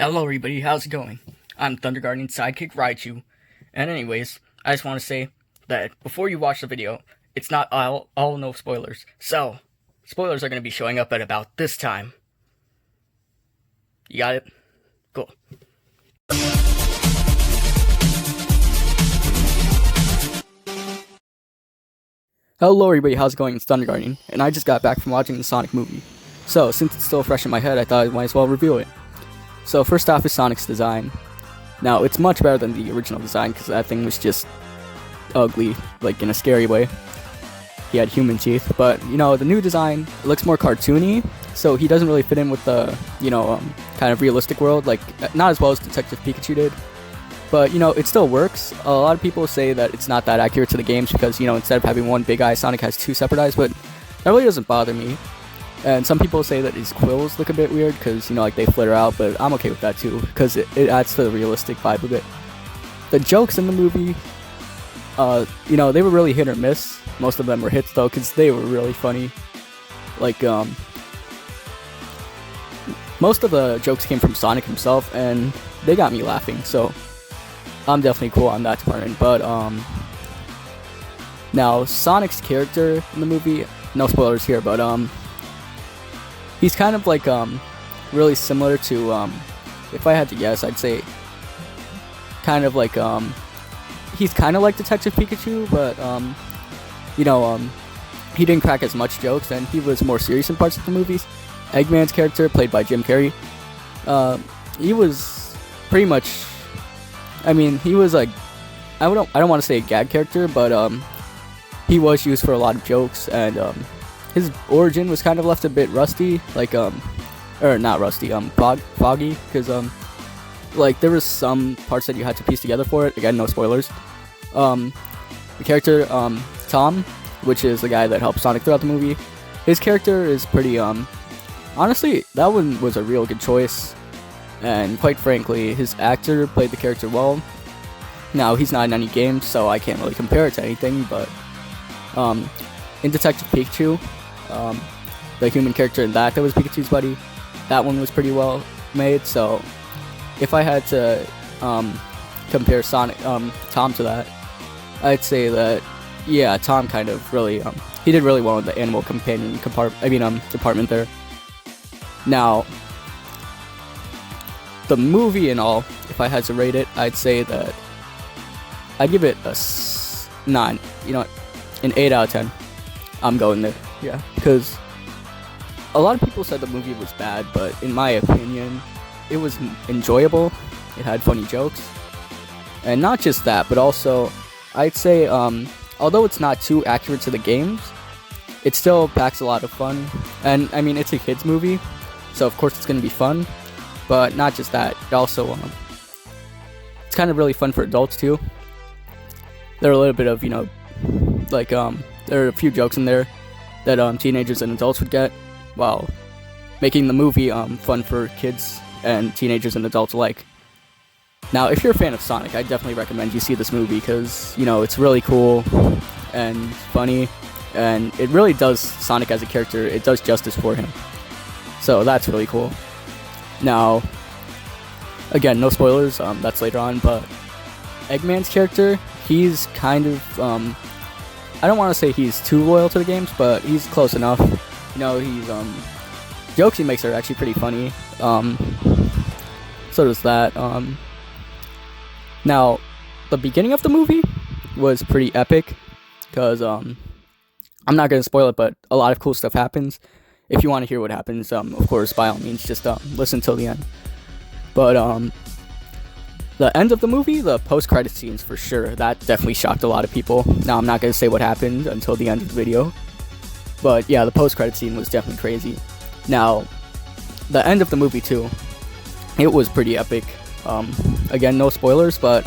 Hello everybody, how's it going? I'm Thunder Guardian Sidekick Raichu, and anyways, I just want to say that before you watch the video, it's not all no spoilers. So, spoilers are going to be showing up at about this time. You got it? Cool. Hello everybody, how's it going? It's Thunder Guardian, and I just got back from watching the Sonic movie. So, since it's still fresh in my head, I thought I might as well review it. So first off is Sonic's design. Now, it's much better than the original design because that thing was just ugly, like in a scary way. He had human teeth, but the new design looks more cartoony, so he doesn't really fit in with the, kind of realistic world, like not as well as Detective Pikachu did. But, it still works. A lot of people say that it's not that accurate to the games because, instead of having one big eye, Sonic has two separate eyes, but that really doesn't bother me. And some people say that his quills look a bit weird because, like they flitter out, but I'm okay with that too because it adds to the realistic vibe of it. The jokes in the movie, they were really hit or miss. Most of them were hits though because they were really funny. Like, most of the jokes came from Sonic himself and they got me laughing, so I'm definitely cool on that department. But, now Sonic's character in the movie, no spoilers here, but, he's kind of like, really similar to, if I had to guess, I'd say kind of like, he's kind of like Detective Pikachu, but, he didn't crack as much jokes and he was more serious in parts of the movies. Eggman's character, played by Jim Carrey, he was pretty much, he was like, I don't want to say a gag character, but, he was used for a lot of jokes, and, his origin was kind of left a bit rusty, like, or not rusty, foggy, because, like, there was some parts that you had to piece together for it. Again, no spoilers. The character, Tom, which is the guy that helps Sonic throughout the movie, his character is pretty, honestly, that one was a real good choice, and quite frankly, his actor played the character well. Now, he's not in any games, so I can't really compare it to anything, but, in Detective Pikachu, the human character in that was Pikachu's buddy, that one was pretty well made. So if I had to compare Tom to that, I'd say that Tom kind of really he did really well in the animal companion department there. Now the movie and all, if I had to rate it, I'd say that I'd give it a 9. An 8 out of 10. I'm going there, because a lot of people said the movie was bad, but in my opinion, it was enjoyable. It had funny jokes, and not just that, but also, I'd say, although it's not too accurate to the games, it still packs a lot of fun, and, it's a kids movie, so of course it's going to be fun, but not just that, it also, it's kind of really fun for adults, too. There are a little bit of, there are a few jokes in there that teenagers and adults would get, while making the movie fun for kids and teenagers and adults alike. Now, if you're a fan of Sonic, I definitely recommend you see this movie because, it's really cool and funny, and it really does Sonic as a character, it does justice for him. So that's really cool. Now, again, no spoilers, that's later on, but Eggman's character, he's kind of, I don't want to say he's too loyal to the games, but he's close enough. He's, jokes he makes are actually pretty funny. So does that. Now, the beginning of the movie was pretty epic, because, I'm not going to spoil it, but a lot of cool stuff happens. If you want to hear what happens, of course, by all means, just, listen till the end. But, the end of the movie, the post-credit scenes for sure, that definitely shocked a lot of people. Now, I'm not going to say what happened until the end of the video, but yeah, the post-credit scene was definitely crazy. Now, the end of the movie too, it was pretty epic. Again, no spoilers, but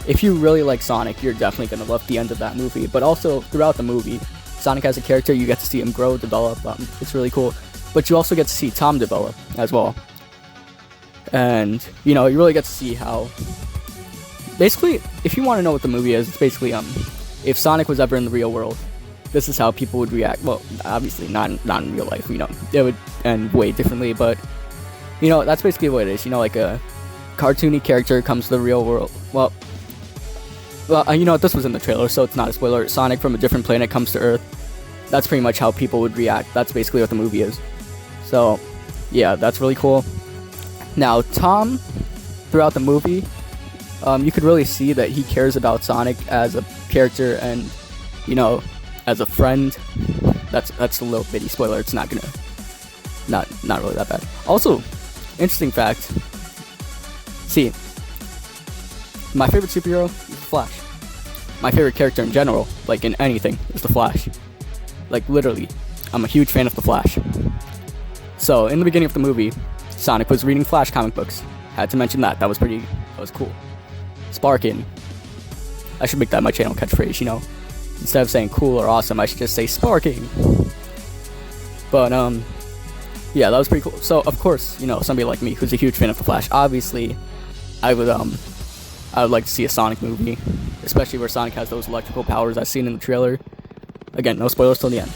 if you really like Sonic, you're definitely going to love the end of that movie. But also, throughout the movie, Sonic as a character, you get to see him grow, develop, it's really cool. But you also get to see Tom develop as well. And, you really get to see how, basically, if you want to know what the movie is, it's basically, if Sonic was ever in the real world, this is how people would react. Well, obviously, not in real life, it would end way differently, but That's basically what it is. Like a cartoony character comes to the real world. Well, this was in the trailer, so it's not a spoiler. Sonic from a different planet comes to Earth. That's pretty much how people would react. That's basically what the movie is. So, yeah, that's really cool. Now, Tom, throughout the movie, you could really see that he cares about Sonic as a character and, as a friend. That's a little bitty spoiler. It's not really that bad. Also, interesting fact. See, my favorite superhero is the Flash. My favorite character in general, like in anything, is the Flash. Like literally, I'm a huge fan of the Flash. So in the beginning of the movie, Sonic was reading Flash comic books. Had to mention that. That was cool. Sparkin'. I should make that my channel catchphrase, Instead of saying cool or awesome, I should just say sparking. But yeah, that was pretty cool. So of course, somebody like me who's a huge fan of the Flash, obviously I would like to see a Sonic movie, especially where Sonic has those electrical powers I've seen in the trailer. Again, no spoilers till the end.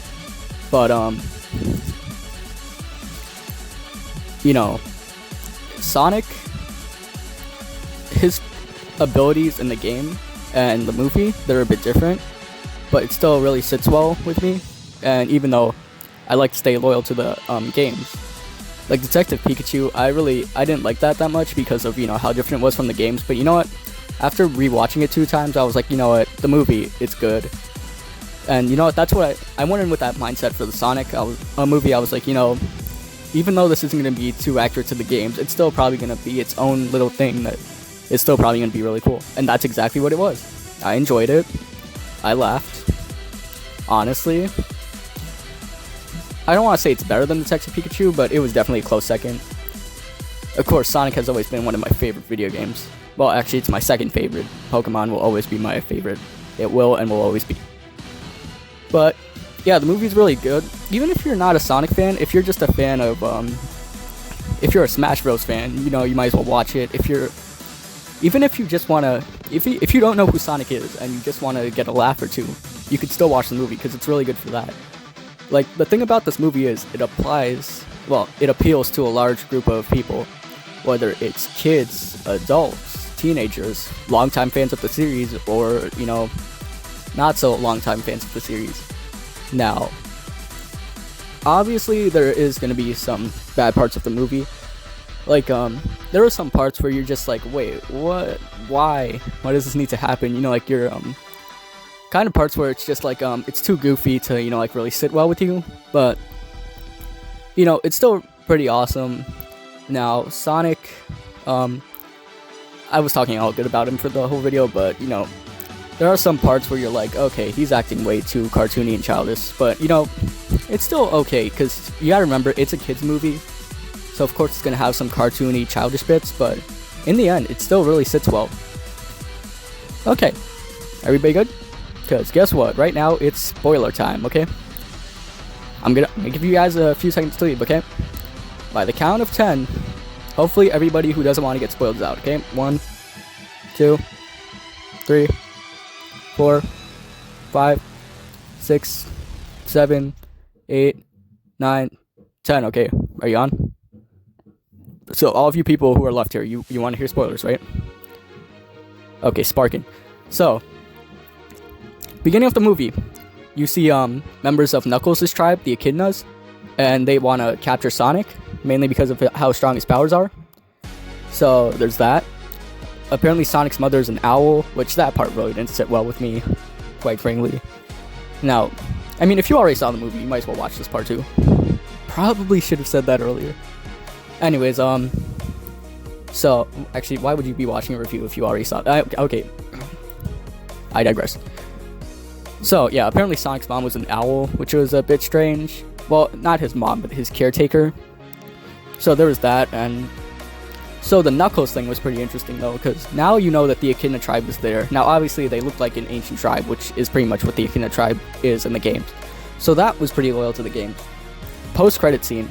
But Sonic, his abilities in the game and the movie, they're a bit different, but it still really sits well with me. And even though I like to stay loyal to the games, like Detective Pikachu, I didn't like that much because of how different it was from the games. But you know what? After rewatching it 2 times, I was like, the movie, it's good. And that's what I went in with that mindset for the Sonic movie. I was like, even though this isn't going to be too accurate to the games, it's still probably going to be its own little thing that is still probably going to be really cool. And that's exactly what it was. I enjoyed it. I laughed. Honestly, I don't want to say it's better than Detective Pikachu, but it was definitely a close second. Of course, Sonic has always been one of my favorite video games. Well, actually, it's my second favorite. Pokemon will always be my favorite. It will and will always be. But yeah, the movie's really good. Even if you're not a Sonic fan, if you're just a fan of, if you're a Smash Bros fan, you might as well watch it. Even if you just wanna, if you don't know who Sonic is and you just wanna get a laugh or two, you could still watch the movie because it's really good for that. Like, the thing about this movie is it appeals to a large group of people, whether it's kids, adults, teenagers, longtime fans of the series, or, not so longtime fans of the series. Now, obviously there is going to be some bad parts of the movie. Like, there are some parts where you're just like, wait, what? Why? Why does this need to happen? Like you're, kind of parts where it's just like, it's too goofy to, like really sit well with you. But, it's still pretty awesome. Now, Sonic, I was talking all good about him for the whole video, but, there are some parts where you're like, okay, he's acting way too cartoony and childish, but, it's still okay, because you gotta remember, it's a kid's movie, so of course it's gonna have some cartoony, childish bits, but in the end, it still really sits well. Okay, everybody good? Because guess what, right now, it's spoiler time, okay? I'm gonna give you guys a few seconds to leave, okay? By the count of 10, hopefully everybody who doesn't want to get spoiled is out, okay? 1, 2, 3, 4, 5, 6, 7, 8, 9, 10. Okay, are you on? So all of you people who are left here, you want to hear spoilers, right? Okay, sparking. So, beginning of the movie, you see members of Knuckles' tribe, the Echidnas, and they want to capture Sonic, mainly because of how strong his powers are. So there's that. Apparently Sonic's mother is an owl, which that part really didn't sit well with me, quite frankly. Now, I mean, if you already saw the movie, you might as well watch this part too. Probably should have said that earlier. Anyways, so, actually, why would you be watching a review if you already saw it? Okay, I digress. So, yeah, apparently Sonic's mom was an owl, which was a bit strange. Well, not his mom, but his caretaker. So there was that, and so the Knuckles thing was pretty interesting, though, because now you know that the Echidna tribe is there. Now, obviously, they look like an ancient tribe, which is pretty much what the Echidna tribe is in the games. So that was pretty loyal to the game. Post-credit scene.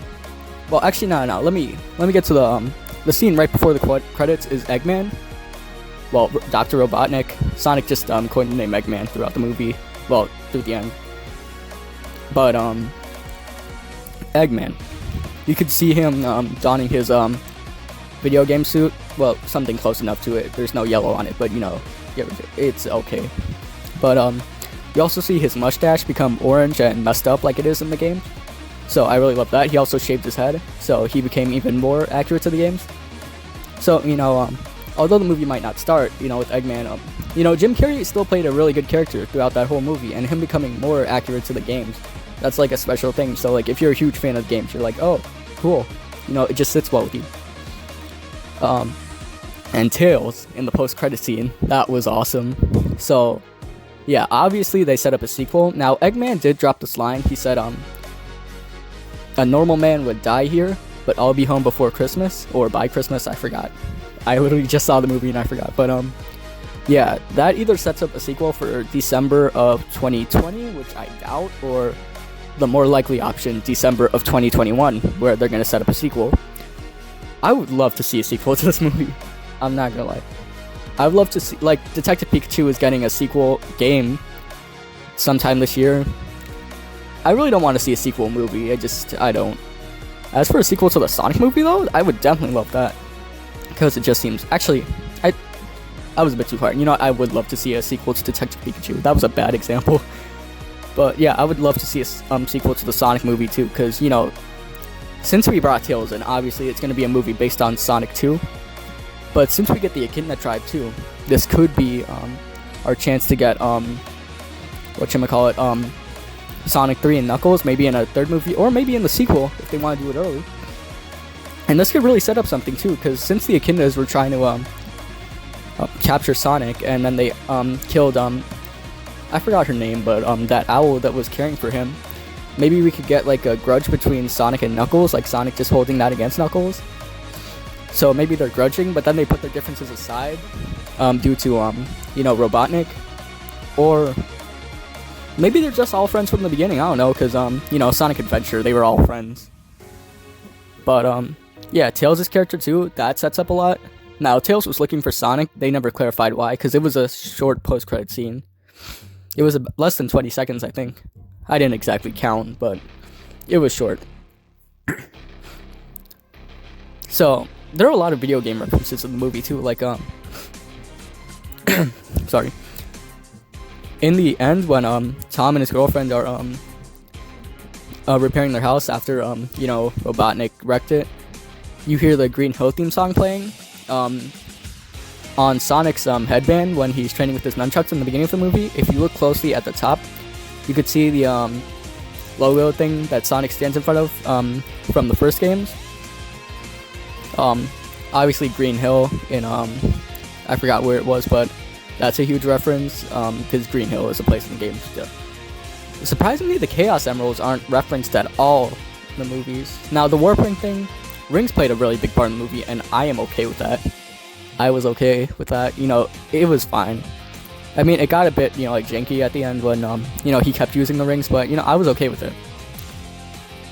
Well, actually, no. Let me get to the scene right before the credits is Eggman. Well, Dr. Robotnik. Sonic just coined the name Eggman throughout the movie. Well, through the end. But Eggman. You could see him donning his video game suit. Well, something close enough to it. There's no yellow on it, but you know, it's okay. But you also see his mustache become orange and messed up like it is in the game. So I really love that. He also shaved his head, so he became even more accurate to the games. So, you know, although the movie might not start, you know, with Eggman, you know, Jim Carrey still played a really good character throughout that whole movie, and him becoming more accurate to the games, that's like a special thing. So, like, if you're a huge fan of the games, you're like, oh, cool. You know, it just sits well with you. And Tails in the post-credit scene, that was awesome. So, yeah, obviously they set up a sequel. Now, Eggman did drop this line. He said, a normal man would die here, but I'll be home before Christmas, or by Christmas, I forgot. I literally just saw the movie and I forgot, but yeah, that either sets up a sequel for December of 2020, which I doubt, or the more likely option, December of 2021, where they're gonna set up a sequel. I would love to see a sequel to this movie. I'm not gonna lie. I would love to see, like, Detective Pikachu is getting a sequel game sometime this year. I really don't want to see a sequel movie. I don't. As for a sequel to the Sonic movie, though, I would definitely love that. Because it just seems... Actually, I was a bit too hard. You know, I would love to see a sequel to Detective Pikachu. That was a bad example. But yeah, I would love to see a sequel to the Sonic movie, too. Because, you know, since we brought Tails in, obviously it's going to be a movie based on Sonic 2. But since we get the Echidna Tribe, too, this could be our chance to get, whatchamacallit, Sonic 3 and Knuckles, maybe in a third movie, or maybe in the sequel, if they want to do it early. And this could really set up something, too, because since the Echidnas were trying to capture Sonic, and then they killed, I forgot her name, but that owl that was caring for him, maybe we could get, like, a grudge between Sonic and Knuckles, like Sonic just holding that against Knuckles. So maybe they're grudging, but then they put their differences aside due to, you know, Robotnik. Or maybe they're just all friends from the beginning, I don't know, because, you know, Sonic Adventure, they were all friends. But, yeah, Tails' character, too, that sets up a lot. Now, Tails was looking for Sonic, they never clarified why, because it was a short post-credit scene. It was less than 20 seconds, I think. I didn't exactly count, but it was short. So, there are a lot of video game references in the movie, too, like, sorry. In the end, when Tom and his girlfriend are repairing their house after you know, Robotnik wrecked it, you hear the Green Hill theme song playing on Sonic's headband when he's training with his nunchucks in the beginning of the movie. If you look closely at the top, you could see the logo thing that Sonic stands in front of from the first games. Obviously Green Hill in I forgot where it was, but that's a huge reference, because Green Hill is a place in the game still. Surprisingly, the Chaos Emeralds aren't referenced at all in the movies. Now, the Warping thing, rings played a really big part in the movie, and I am okay with that. I was okay with that, you know, it was fine. I mean, it got a bit, you know, like, janky at the end when, you know, he kept using the rings, but, you know, I was okay with it.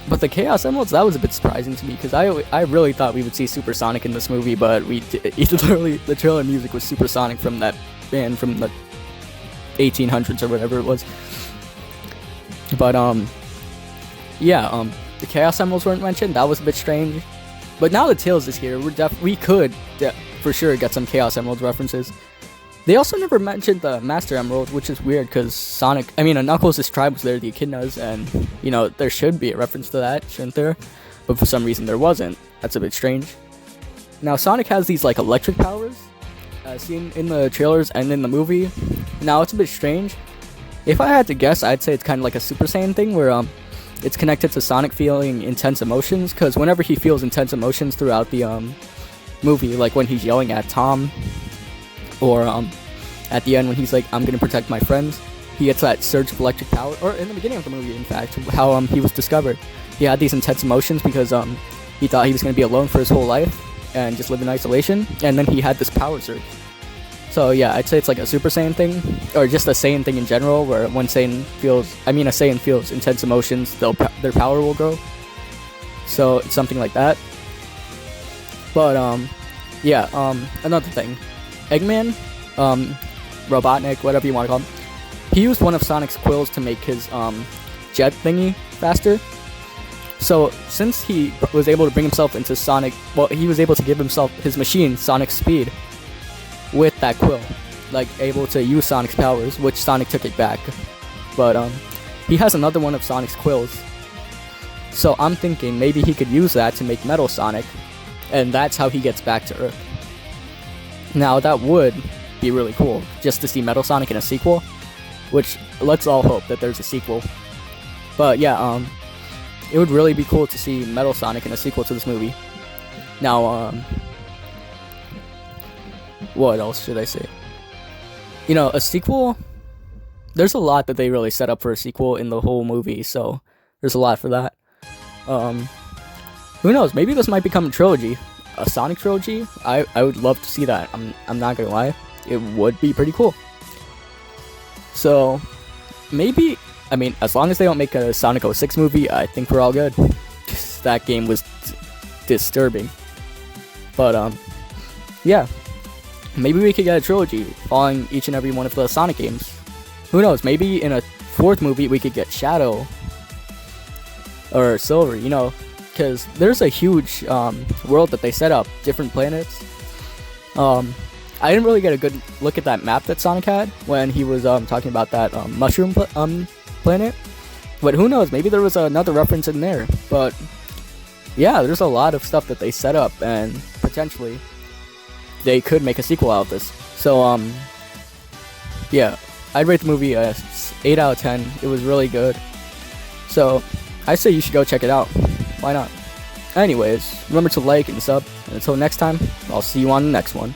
But the Chaos Emeralds, that was a bit surprising to me, because I really thought we would see Super Sonic in this movie, but literally, the trailer music was Super Sonic from that band from the 1800s or whatever it was. But, yeah, the Chaos Emeralds weren't mentioned, that was a bit strange. But now that Tails is here, we could for sure get some Chaos Emeralds references. They also never mentioned the Master Emerald, which is weird, because Knuckles' tribe was there, the Echidnas, and, you know, there should be a reference to that, shouldn't there? But for some reason there wasn't. That's a bit strange. Now, Sonic has these, like, electric powers, seen in the trailers and in the movie. Now, it's a bit strange. If I had to guess, I'd say it's kind of like a Super Saiyan thing, where, it's connected to Sonic feeling intense emotions, because whenever he feels intense emotions throughout the, movie, like when he's yelling at Tom, or at the end when he's like, I'm gonna protect my friends, he gets that surge of electric power. Or in the beginning of the movie, in fact, how he was discovered, he had these intense emotions because he thought he was gonna be alone for his whole life and just live in isolation, and then he had this power surge. So yeah, I'd say it's like a Super Saiyan thing, or just a Saiyan thing in general, where when a Saiyan feels intense emotions, their power will grow. So it's something like that. But yeah, another thing, Eggman, Robotnik, whatever you want to call him, he used one of Sonic's quills to make his jet thingy faster. So since he was able to bring himself into Sonic, well, he was able to give himself his machine Sonic speed with that quill, like able to use Sonic's powers, which Sonic took it back. But he has another one of Sonic's quills. So I'm thinking maybe he could use that to make Metal Sonic, and that's how he gets back to Earth. Now that would be really cool, just to see Metal Sonic in a sequel, which let's all hope that there's a sequel. But yeah, it would really be cool to see Metal Sonic in a sequel to this movie. Now, what else should I say? You know, a sequel, there's a lot that they really set up for a sequel in the whole movie, so there's a lot for that. Who knows, maybe this might become a trilogy. A Sonic trilogy? I would love to see that. I'm not gonna lie. It would be pretty cool. So, maybe, I mean, as long as they don't make a Sonic 06 movie, I think we're all good. That game was disturbing. But, yeah. Maybe we could get a trilogy following each and every one of the Sonic games. Who knows, maybe in a fourth movie we could get Shadow or Silver, you know, because there's a huge world that they set up, different planets. I didn't really get a good look at that map that Sonic had when he was talking about that mushroom planet, but who knows, maybe there was another reference in there. But yeah, there's a lot of stuff that they set up, and potentially they could make a sequel out of this. So yeah, I'd rate the movie a 8 out of 10. It was really good, so I say you should go check it out. Why not? Anyways, remember to like and sub, and until next time, I'll see you on the next one.